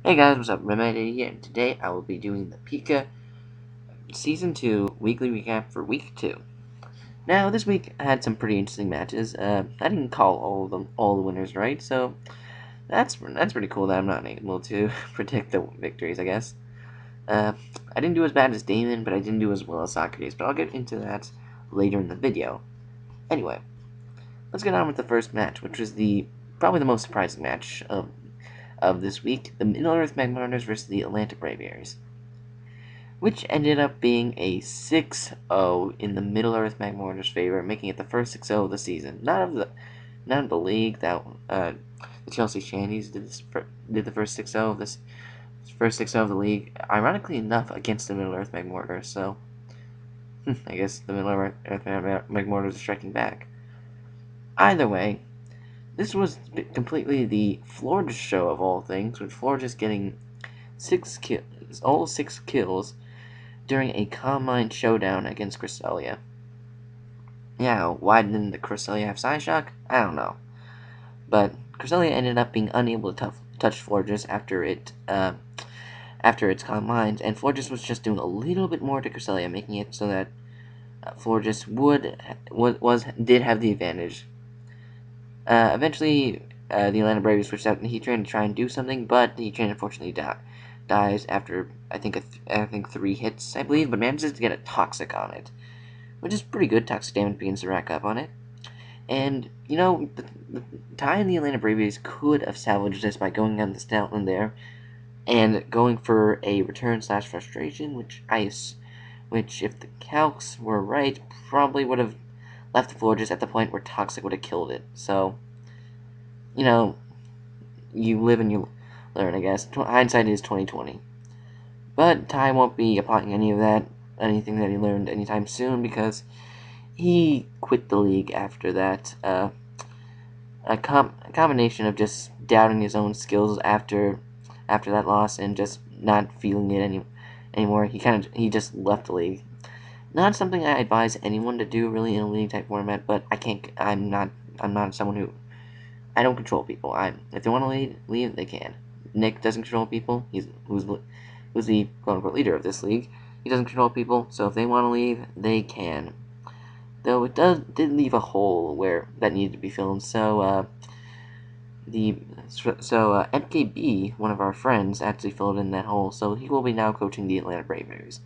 Hey guys, what's up? Remedy here, and today I will be doing the PICA Season 2 weekly recap for Week 2. Now, this week I had some pretty interesting matches. I didn't call all the winners right, so that's pretty cool that I'm not able to predict the victories, I guess. Uh, I didn't do as bad as Damon, but I didn't do as well as Socrates, but I'll get into that later in the video. Anyway, let's get on with the first match, which was probably the most surprising match of this week, the Middle-earth Magmarters versus the Atlantic Braviaries, which ended up being a 6-0 in the Middle-earth Magmarters' favor, making it the first 6-0 of the season. Not of the league. That the Chelsea Shandies did the first 6-0 of this first 6-0 of the league. Ironically enough, against the Middle-earth Magmarters. So I guess the Middle-earth Magmarters are striking back. Either way, this was completely the Florida show of all things, with Florida just getting all 6 kills during a Combine showdown against Cresselia. Yeah, why didn't the Cresselia have Psyshock? I don't know. But Cresselia ended up being unable to touch Florges after its Combines, and Florges was just doing a little bit more to Cresselia, making it so that Florges did have the advantage. Eventually, the Atlanta Braves switched out, and Heatran to try and do something, but Heatran unfortunately dies after I think 3 hits, I believe, but manages to get a Toxic on it, which is pretty good. Toxic damage begins to rack up on it. And, the Ty and the Atlanta Braves could have salvaged this by going on the Stoutland there and going for a return/frustration, which if the calcs were right, probably would have left the floor just at the point where Toxic would have killed it. So, you live and you learn, I guess. Hindsight is 2020. But Ty won't be applying anything that he learned anytime soon, because he quit the league after that. A combination of just doubting his own skills after that loss and just not feeling it anymore. He just left the league. Not something I advise anyone to do really in a league type format, but I'm not someone who I don't control people. If they want to leave, they can. Nick doesn't control people. Who's the quote unquote leader of this league. He doesn't control people, so if they want to leave, they can. Though it did leave a hole where that needed to be filled. So MKB, one of our friends, actually filled in that hole. So he will be now coaching the Atlanta Braves.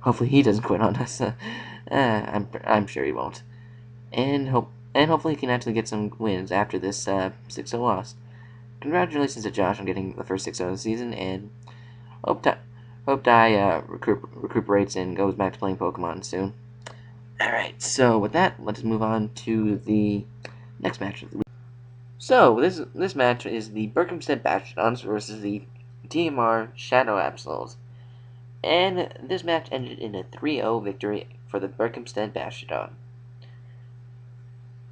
Hopefully he doesn't quit on us. I'm sure he won't. And hopefully he can actually get some wins after this 6-0 loss. Congratulations to Josh on getting the first 6-0 of the season, and hope Ty recuperates and goes back to playing Pokemon soon. Alright, so with that, let's move on to the next match of the week. So, this match is the Berkhamsted Bastions versus the DMR Shadow Absols. And this match ended in a 3-0 victory for the Berkhamsted Bastion.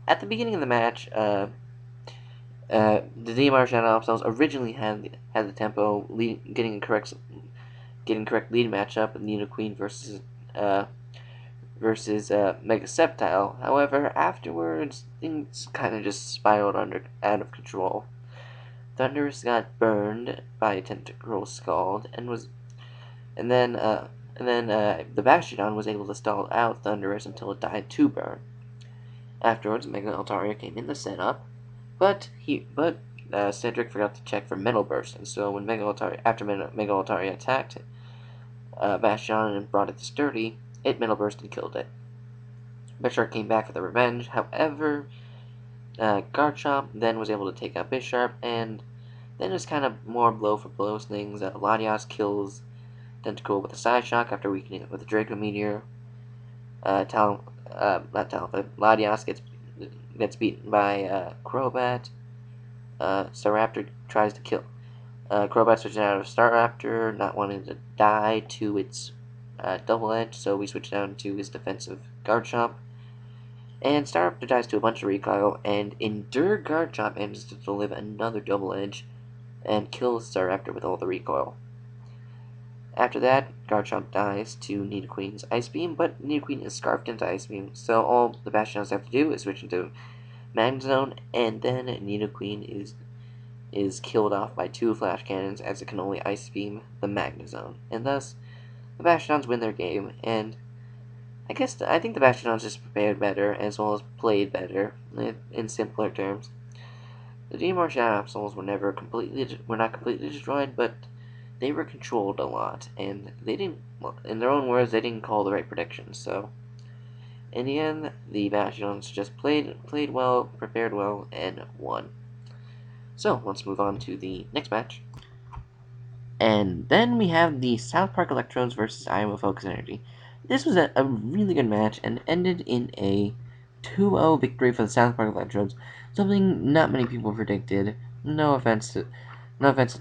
At the beginning of the match, the DMR Shadow Absols originally had the tempo, getting correct lead matchup with Nidoqueen versus Mega Sceptile. However, afterwards, things kind of just spiraled out of control. Thundurus got burned by a Tentacruel Scald, and then the Bastion was able to stall out Thundurus until it died to burn. Afterwards, Mega Altaria came in the setup, but Cedric forgot to check for Metal Burst, and so when Mega Altaria attacked Bastion and brought it to Sturdy, it Metal Burst and killed it. Bisharp came back for the revenge. However, Garchomp then was able to take out Bisharp, and then it's kind of more blow for blow things. Latias kills Tentacool with a Psyshock after weakening it with a Draco Meteor. Latias gets beaten by Crobat. Staraptor tries to kill. Crobat switching out of Staraptor, not wanting to die to its Double Edge, so we switch down to his defensive Garchomp. And Staraptor dies to a bunch of recoil, and Endure Garchomp manages to deliver another Double Edge and kills Staraptor with all the recoil. After that, Garchomp dies to Nidoqueen's Ice Beam, but Nidoqueen is scarfed into Ice Beam, so all the Bastions have to do is switch into Magnet Zone, and then Nidoqueen is killed off by 2 flash cannons as it can only ice beam the Magna Zone, and thus the Bastions win their game. And I think the Bastions just prepared better as well as played better in simpler terms. The Demon Shadow Souls were not completely destroyed, but they were controlled a lot, and they didn't. Well, in their own words, they didn't call the right predictions. So, in the end, the Bastions just played well, prepared well, and won. So let's move on to the next match. And then we have the South Park Electrodes versus Iowa Focus Energy. This was a really good match and ended in a 2-0 victory for the South Park Electrodes, something not many people predicted. No offense to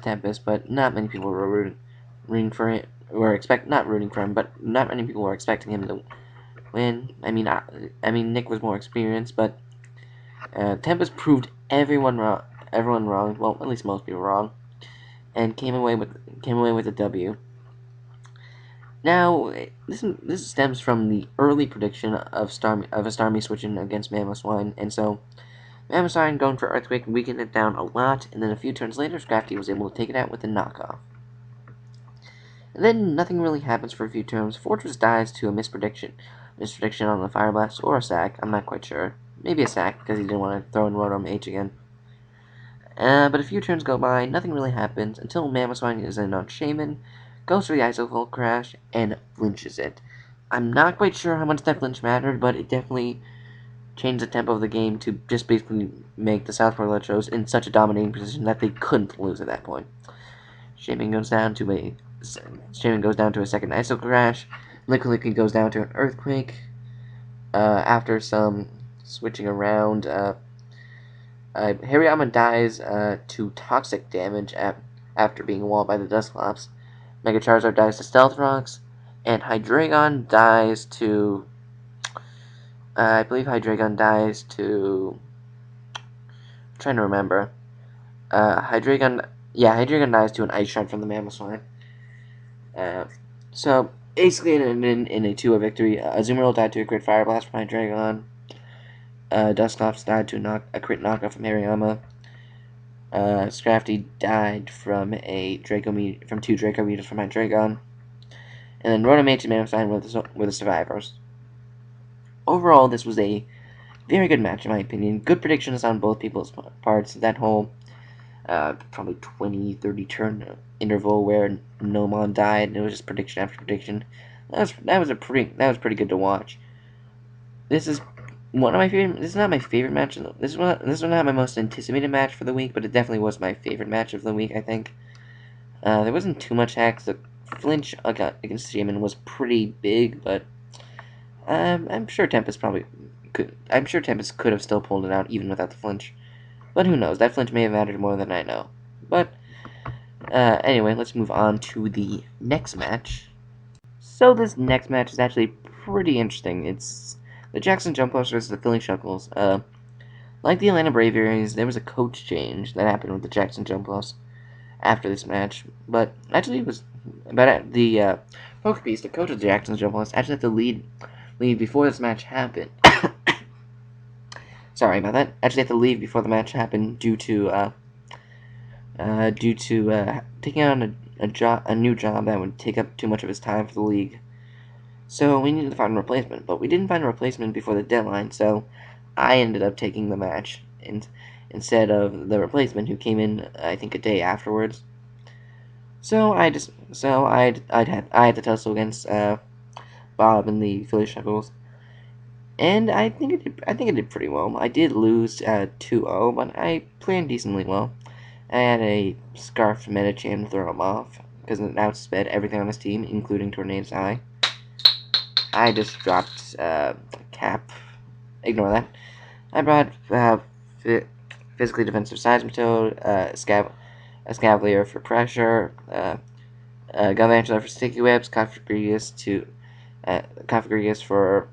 Tempest, but not many people were rooting for it, not rooting for him, but not many people were expecting him to win. I mean, Nick was more experienced, but Tempest proved everyone wrong. Well, at least most people wrong, and came away with a W. Now, this stems from the early prediction of a Starmie switching against Mamoswine, and so Mamoswine going for Earthquake weakened it down a lot, and then a few turns later, Scrafty was able to take it out with a knockoff. And then nothing really happens for a few turns. Fortress dies to a misprediction on the Fire Blast, or a sack, I'm not quite sure. Maybe a sack, because he didn't want to throw in Rotom H again. But a few turns go by, nothing really happens, until Mamoswine is in on Shaman, goes for the Isovolt Crash, and flinches it. I'm not quite sure how much that flinch mattered, but it definitely changed the tempo of the game to just basically make the South Park Electros in such a dominating position that they couldn't lose at that point. Shaman goes down to a second Iso Crash. Liquid goes down to an Earthquake. After some switching around, Hariyama dies to toxic damage after being walled by the Dusclops. Mega Charizard dies to Stealth Rocks, and Hydreigon dies to. I believe Hydreigon dies to. I'm trying to remember. Hydreigon dies to an Ice Shard from the Mamoswine. So basically, in a 2-0 victory, Azumarill died to a crit Fire Blast from Hydreigon. Dusclops died to a crit knockoff from Hariyama. Scrafty died from two Draco Meters from Hydreigon. And then Rotom H and Mamoswine were the survivors. Overall, this was a very good match, in my opinion. Good predictions on both people's parts. That whole probably 20-30 turn interval where Nomon died, and it was just prediction after prediction. That was pretty good to watch. This is one of my favorite. This is not my favorite match. This is not my most anticipated match for the week, but it definitely was my favorite match of the week. I think there wasn't too much hacks. The flinch against Shaman was pretty big, but I'm sure Tempest could have still pulled it out even without the flinch. But who knows? That flinch may have mattered more than I know. But anyway, let's move on to the next match. So this next match is actually pretty interesting. It's the Jackson Jumpluffs versus the Philly Shuckles. Like the Atlanta Braviaries, there was a coach change that happened with the Jackson Jumpluffs after this match. But actually, the Poker Beast, the coach of the Jackson Jumpluffs, actually had to lead before this match happened. Sorry about that. Actually, had to leave before the match happened due to taking on a new job that would take up too much of his time for the league. So we needed to find a replacement, but we didn't find a replacement before the deadline. So I ended up taking the match instead of the replacement, who came in I think a day afterwards. So I had to tussle against Bob and the Philly Shuckles. And I think it did pretty well. I did lose 2-0, but I played decently well. I had a Scarf Medicham to throw him off, because it outsped everything on his team, including Tornado's Eye. I just dropped Cap. Ignore that. I brought Physically Defensive Seismitoad, Escavalier for pressure, Galvantula for Sticky Whips, Configurious for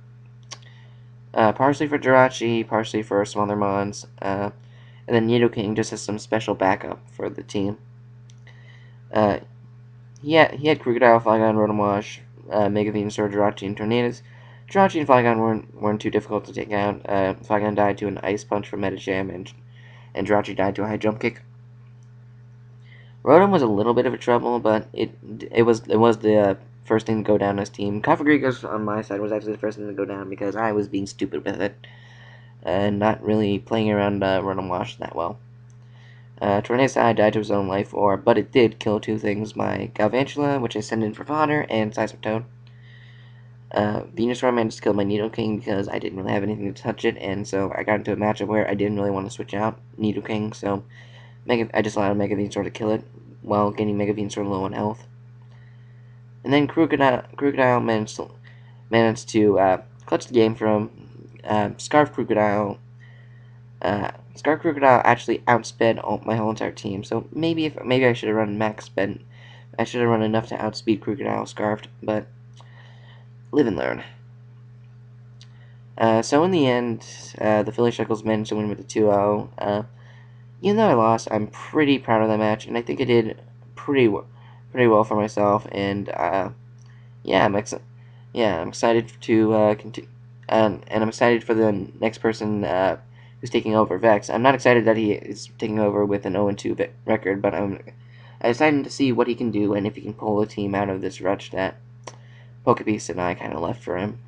partially for Jirachi, partially for smaller mons, and then Nidoking just has some special backup for the team. He had Crocodile, Flygon, Rotomosh, Mega Venusaur, Jirachi, and Tornadus. Jirachi and Flygon weren't too difficult to take out. Flygon died to an Ice Punch from Medicham, and Jirachi died to a High Jump Kick. Rotom was a little bit of a trouble, but it was the first thing to go down as team. Kafagrigas on my side was actually the first thing to go down because I was being stupid with it and not really playing around Rotom Wash that well. Tornadus died to his own life orb, but it did kill two things: my Galvantula, which I sent in for fodder, and Seismitoad. Venusaur managed to kill my Nidoking because I didn't really have anything to touch it, and so I got into a matchup where I didn't really want to switch out Nidoking, so I just allowed Mega Venusaur to kill it while getting Mega Venusaur low on health. And then Crocodile managed to clutch the game from Scarf Crocodile. Scarf Crocodile actually outsped my whole entire team, so maybe I should have run max sped. I should have run enough to outspeed Crocodile Scarfed, but live and learn. So in the end, the Philly Shuckles managed to win with a 2-0. Even though I lost, I'm pretty proud of that match, and I think I did pretty well for myself. And yeah, I'm excited to continue, and I'm excited for the next person who's taking over, Vex. I'm not excited that he is taking over with an 0-2 record, but I'm excited to see what he can do and if he can pull a team out of this rutch that Pokebeast and I kind of left for him.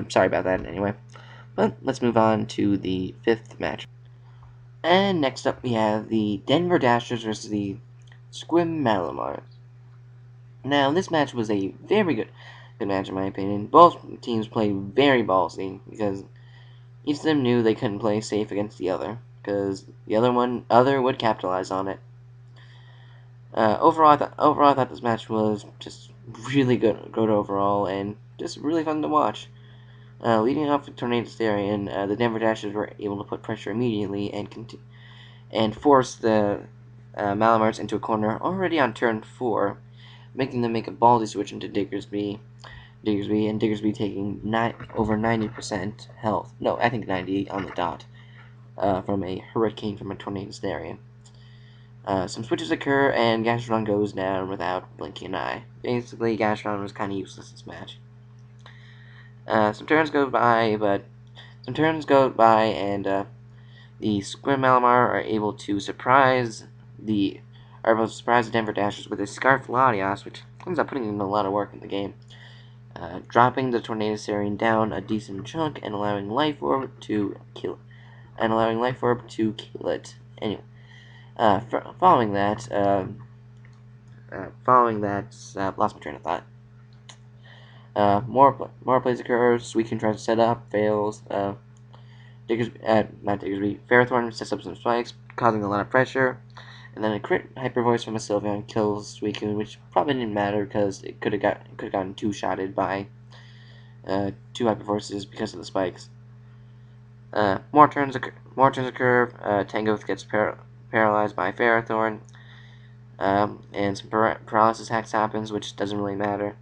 Sorry about that, anyway. But let's move on to the 5th match. And next up, we have the Denver Dashers versus the Squimmallamars. Now, this match was a very good match in my opinion. Both teams played very ballsy because each of them knew they couldn't play safe against the other because the other would capitalize on it. Overall, I thought this match was just really good overall and just really fun to watch. Leading off with Tornadus the Denver Dashers were able to put pressure immediately and force the Malamars into a corner already on turn 4, making them make a ballsy switch into Diggersby, and Diggersby taking over 90% health. No, I think 90 on the dot from a Hurricane from a Tornadus Therian. Some switches occur, and Gastrodon goes down without blinking an eye. Basically, Gastrodon was kind of useless this match. Some turns go by, and the Squimmallamar are able to surprise the Denver Dashers with a Scarf Latias, which ends up putting in a lot of work in the game. Dropping the Tornadus Therian down a decent chunk and allowing Life Orb to kill it. Anyway, following that, lost my train of thought. More plays occur. Suicune tries to set up, fails. Ferrothorn sets up some spikes, causing a lot of pressure. And then a crit Hyper Voice from a Sylveon kills Suicune, which probably didn't matter because it could have gotten two-shotted by two Hyper Voices because of the spikes. More turns occur. Tangoth gets paralyzed by Ferrothorn, and some paralysis hacks happens, which doesn't really matter.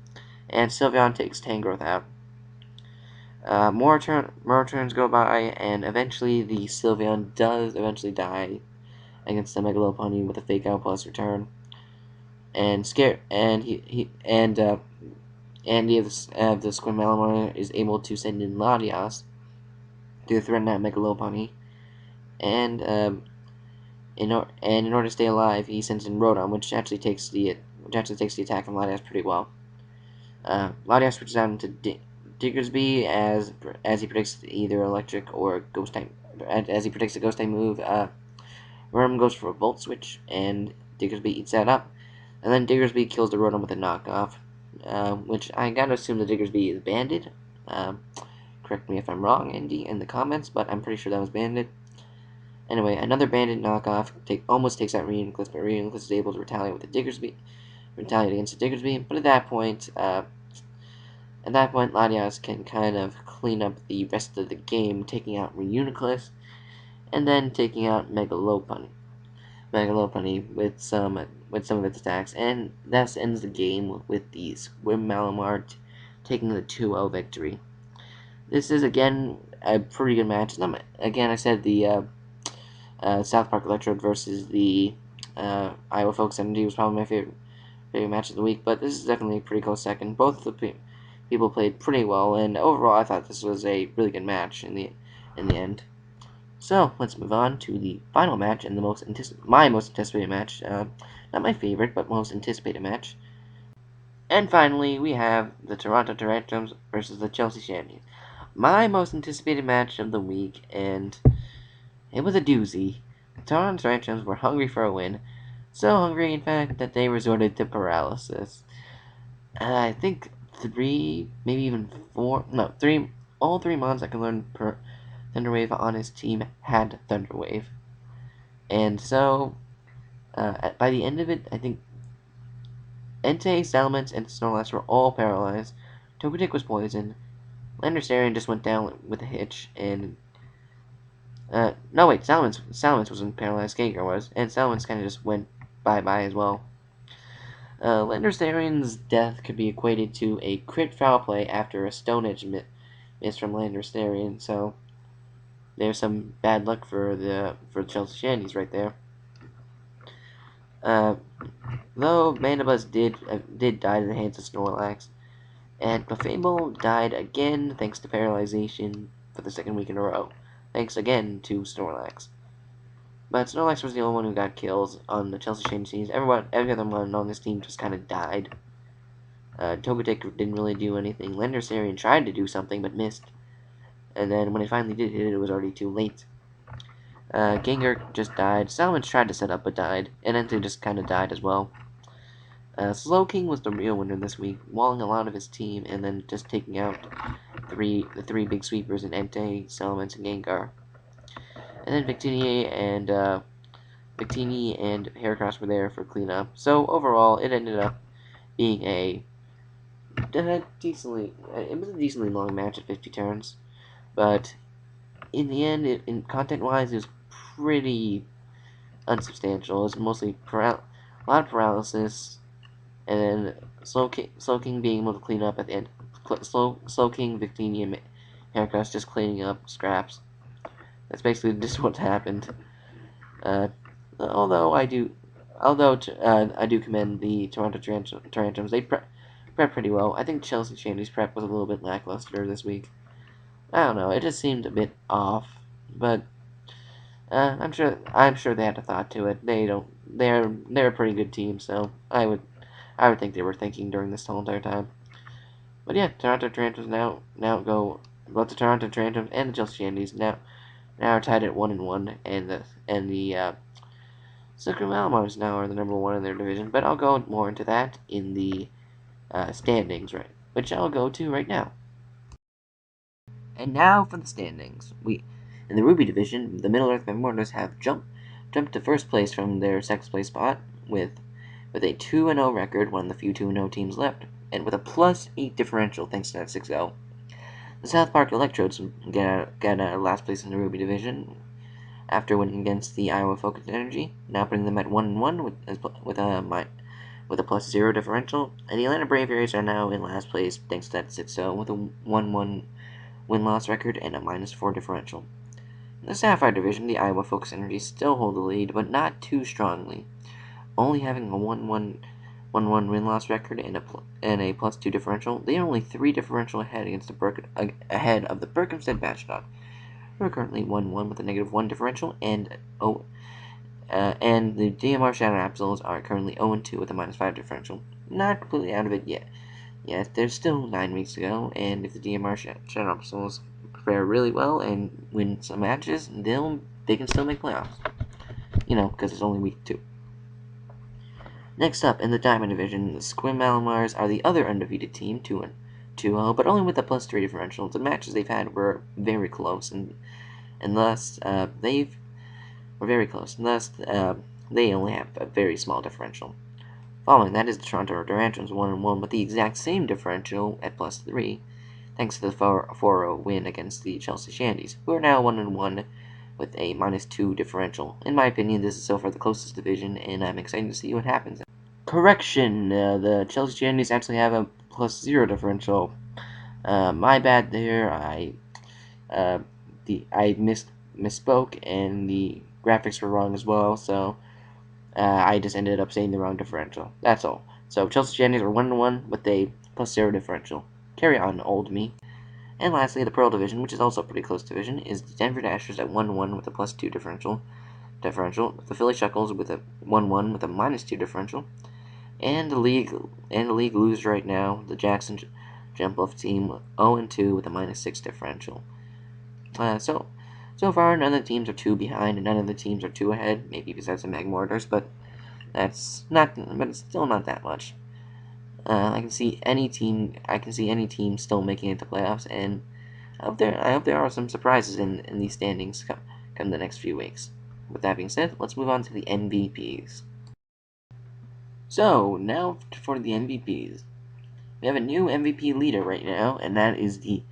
And Sylveon takes Tangrowth out. More turns go by, and eventually the Sylveon does eventually die against the Megalopunny with a Fake Out plus return. And the Squimmallamar is able to send in Latias to threaten that Megalopunny, and in order to stay alive, he sends in Rotom, which actually takes the attack from Latias pretty well. Latias switches out into Diggersby as he predicts either electric or ghost type. As he predicts a ghost type move, Rotom goes for a Volt Switch, and Diggersby eats that up. And then Diggersby kills the Rotom with a knockoff, which I gotta assume the Diggersby is banded. Correct me if I'm wrong, Andy, in the comments, but I'm pretty sure that was banded. Anyway, another banded knockoff almost takes out Reuniclus, but Reuniclus is able to retaliate against the Diggersby. But at that point, Latias can kind of clean up the rest of the game, taking out Reuniclus, and then taking out Megalopunny with some of its attacks, and thus ends the game with the Squimmallamar taking the 2-0 victory. This is again a pretty good match. Again, I said the South Park Electrode versus the Iowa Folk Energy was probably my favorite match of the week, but this is definitely a pretty close second. Both the people played pretty well, and overall, I thought this was a really good match in the end. So let's move on to the final match and my most anticipated match Not my favorite, but most anticipated match. And finally, we have the Toronto Tarantrums versus the Chelsea Shandies. My most anticipated match of the week, and it was a doozy. The Toronto Tarantrums were hungry for a win. So hungry, in fact, that they resorted to paralysis. I think three, maybe even four, no, three, all three mons that can learn Thunderwave on his team had Thunderwave. And so, by the end of it, I think Entei, Salamence, and Snorlax were all paralyzed. Togetic was poisoned. Landorus just went down with a hitch, and no wait, Salamence wasn't paralyzed. Gengar was, and Salamence kind of just went bye as well. Landorus death could be equated to a crit foul play after a Stone Edge miss from Landorus, so there's some bad luck for the Chelsea Shandies right there. Though Mandibuzz did die in the hands of Snorlax, and Clefable died again thanks to paralyzation for the second week in a row. Thanks again to Snorlax. But Snorlax was the only one who got kills on the Chelsea Shandies teams. Every other one on this team just kind of died. Togetic didn't really do anything. Landorus tried to do something but missed. And then when it finally did hit it was already too late. Gengar just died. Salamence tried to set up but died. And Entei just kind of died as well. Slowking was the real winner this week, walling a lot of his team and then just taking out the three big sweepers in Entei, Salamence, and Gengar. And then Victini and Heracross were there for cleanup. So overall, it ended up being it was a decently long match at 50 turns, but in the end, in content-wise, it was pretty unsubstantial. It was mostly a lot of paralysis, and then Slowking being able to clean up at the end. Slowking, Victini, and Heracross just cleaning up scraps. That's basically just what happened. Although I do commend the Toronto Tarantrums. They prep pretty well. I think Chelsea Shandy's prep was a little bit lackluster this week. I don't know. It just seemed a bit off, but I'm sure they had a thought to it. They're a pretty good team, so I would think they were thinking during this whole entire time. But yeah, Toronto Tarantrums both the Toronto Tarantrums and the Chelsea Shandies now are tied at 1-1, and the Silver Malamars now are the number one in their division. But I'll go more into that in the standings, right? Which I'll go to right now. And now for the standings. In the Ruby division, the Middle Earth Immortals have jumped to first place from their second place spot with a 2-0 record, one of the few 2-0 teams left, and with a +8 differential thanks to that 6-0. The South Park Electrodes got out of last place in the Ruby division after winning against the Iowa Focus Energy, now putting them at 1-1 with a +0 differential, and the Atlanta Braviaries are now in last place thanks to that 6-0 with a 1-1 win-loss record and a -4 differential. In the Sapphire division, the Iowa Focus Energy still hold the lead, but not too strongly, only having a 1-1 win-loss record and a +2 differential. They are only 3 differential ahead of the Birkenstead Batchdog, who are currently 1-1 with a -1 differential, and the DMR Shadow Absols are currently 0-2 with a -5 differential. Not completely out of it yet. Yes, there's still 9 weeks to go, and if the DMR Shadow Absols fare really well and win some matches, they can still make playoffs. Because it's only week 2. Next up, in the Diamond Division, the Squim Malamars are the other undefeated team, 2-0, but only with a +3 differential. The matches they've had were very close, and thus they only have a very small differential. Following that is the Toronto Tarantrums 1-1 with the exact same differential at +3, thanks to the 4-0 win against the Chelsea Shandies, who are now 1-1 with a -2 differential. In my opinion, this is so far the closest division, and I'm excited to see what happens. Correction, the Chelsea Shandies actually have a +0 differential. My bad there. I misspoke, and the graphics were wrong as well, so I just ended up saying the wrong differential. That's all. So Chelsea Shandies are 1-1 with a +0 differential. Carry on, old me. And lastly, the Pearl Division, which is also a pretty close division, is the Denver Dashers at 1-1 with a +2 differential. differential. The Philly Shuckles with a 1-1 with a -2 differential. And the league loser right now, the Jackson Jump Off team 0-2 with a -6 differential. So far none of the teams are 2 behind and none of the teams are 2 ahead, maybe besides the Magmortars, but it's still not that much. I can see any team still making it to playoffs, and I hope there are some surprises in these standings come the next few weeks. With that being said, let's move on to the MVPs. So now for the MVPs, we have a new MVP leader right now, and that is the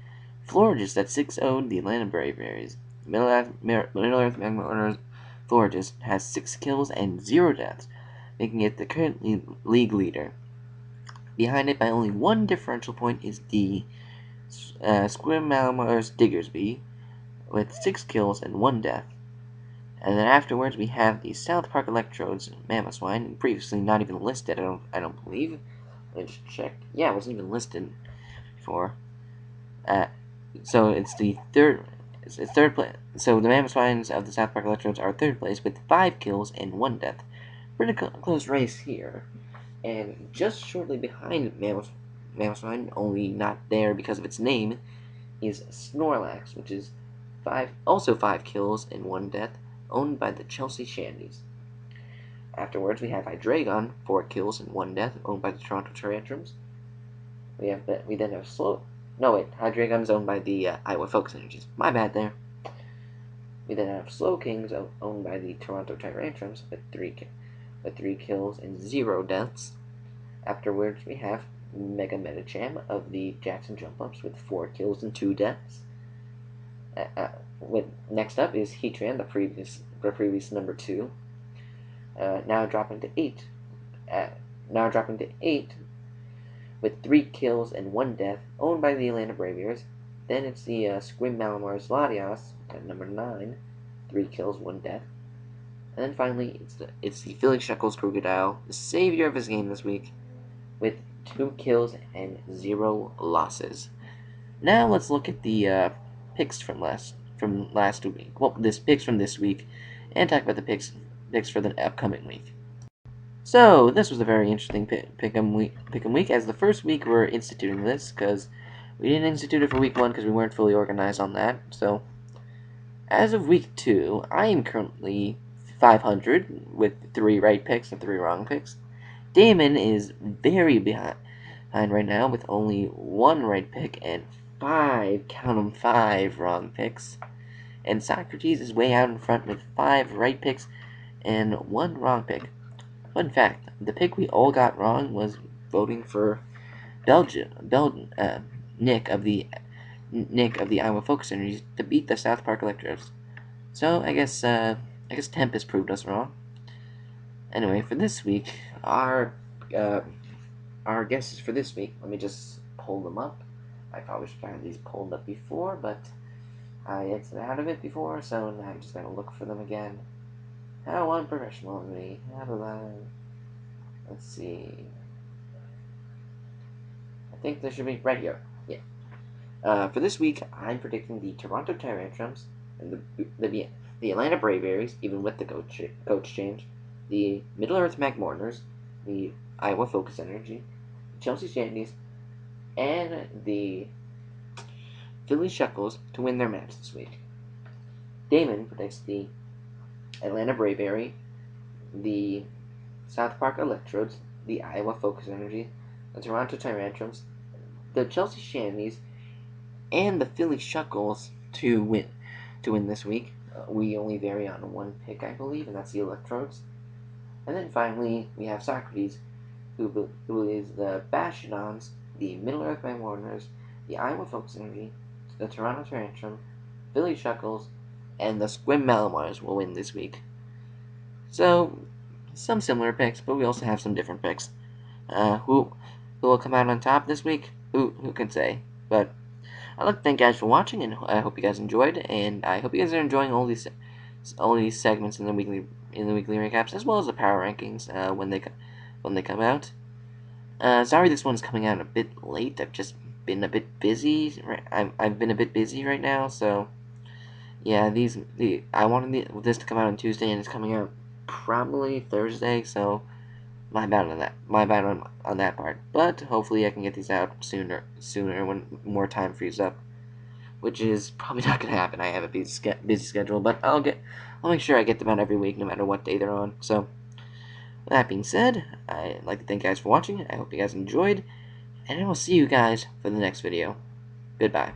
Florigist at 6-0, the Atlanta Braveberries. Middle Earth Magma Florigist has 6 kills and 0 deaths, making it the current league leader. Behind it by only 1 differential point is the Squirmalmars Diggersby with 6 kills and 1 death. And then afterwards we have the South Park Electrodes Mammothswine, previously not even listed, I don't believe. Let me just check. Yeah, it wasn't even listed before. So it's the third place. So the Mammothswines of the South Park Electrodes are third place with 5 kills and 1 death. Pretty close race here. And just shortly behind Mammothswine, only not there because of its name, is Snorlax, which is also 5 kills and 1 death, owned by the Chelsea Shandies. Afterwards, we have Hydreigon, 4 kills and 1 death, owned by the Toronto Tantrums. We then have Hydreigon is owned by the Iowa Focus Energies. My bad there. We then have Slowkings, owned by the Toronto Tyrantrums, with 3 kills and 0 deaths. Afterwards, we have Mega Metacham of the Jackson Jump Ups with 4 kills and 2 deaths. Next up is Heatran, the previous number 2. Now dropping to 8. With 3 kills and 1 death, owned by the Atlanta Braviers. Then it's the Squimmalmars Latias at number 9, 3 kills, 1 death. And then finally, it's the Philly Shuckles Crocodile, the savior of his game this week, with 2 kills and 0 losses. Now let's look at the picks from last week. Well, picks from this week, and talk about the picks for the upcoming week. So this was a very interesting pick'em week. As the first week we're instituting this, because we didn't institute it for week 1 because we weren't fully organized on that. So as of week 2, I am currently 500 with 3 right picks and 3 wrong picks. Damon is very behind right now with only 1 right pick and 5 wrong picks. And Socrates is way out in front with 5 right picks and 1 wrong pick. Fun fact, the pick we all got wrong was voting for Nick of the Iowa Focus Energies to beat the South Park Electros. So I guess Tempest proved us wrong. Anyway, for this week, our guesses for this week. Let me just pull them up. I probably should have had these pulled up before, but I exited out of it before, so now I'm just gonna look for them again. How unprofessional of me. Let's see. I think this should be right here. Yeah. For this week, I'm predicting the Toronto Tyrantrums and the Atlanta Braveberries, even with the coach change, the Middle Earth Magmortars, the Iowa Focus Energy, the Chelsea Shandies, and the Philly Shuckles to win their match this week. Damon predicts the Atlanta Braveberry, the South Park Electrodes, the Iowa Focus Energy, the Toronto Tyrantrums, the Chelsea Shandies, and the Philly Shuckles to win this week. We only vary on 1 pick, I believe, and that's the Electrodes. And then finally, we have Socrates, who is the Bastiodons, the Middle Earth Magmortars, the Iowa Focus Energy, the Toronto Tantrum, Philly Shuckles, and the Squimmalmars will win this week. So, some similar picks, but we also have some different picks. Who will come out on top this week? Who can say? But I'd like to thank you guys for watching, and I hope you guys enjoyed, and I hope you guys are enjoying all these segments in the weekly recaps, as well as the power rankings when they come out. Sorry this one's coming out a bit late. I've just been a bit busy. I've been a bit busy right now, so Yeah, I wanted this to come out on Tuesday, and it's coming out probably Thursday. So my bad on that. My bad on that part. But hopefully, I can get these out sooner when more time frees up, which is probably not gonna happen. I have a busy schedule, but I'll make sure I get them out every week, no matter what day they're on. So, with that being said, I'd like to thank you guys for watching. I hope you guys enjoyed, and I will see you guys for the next video. Goodbye.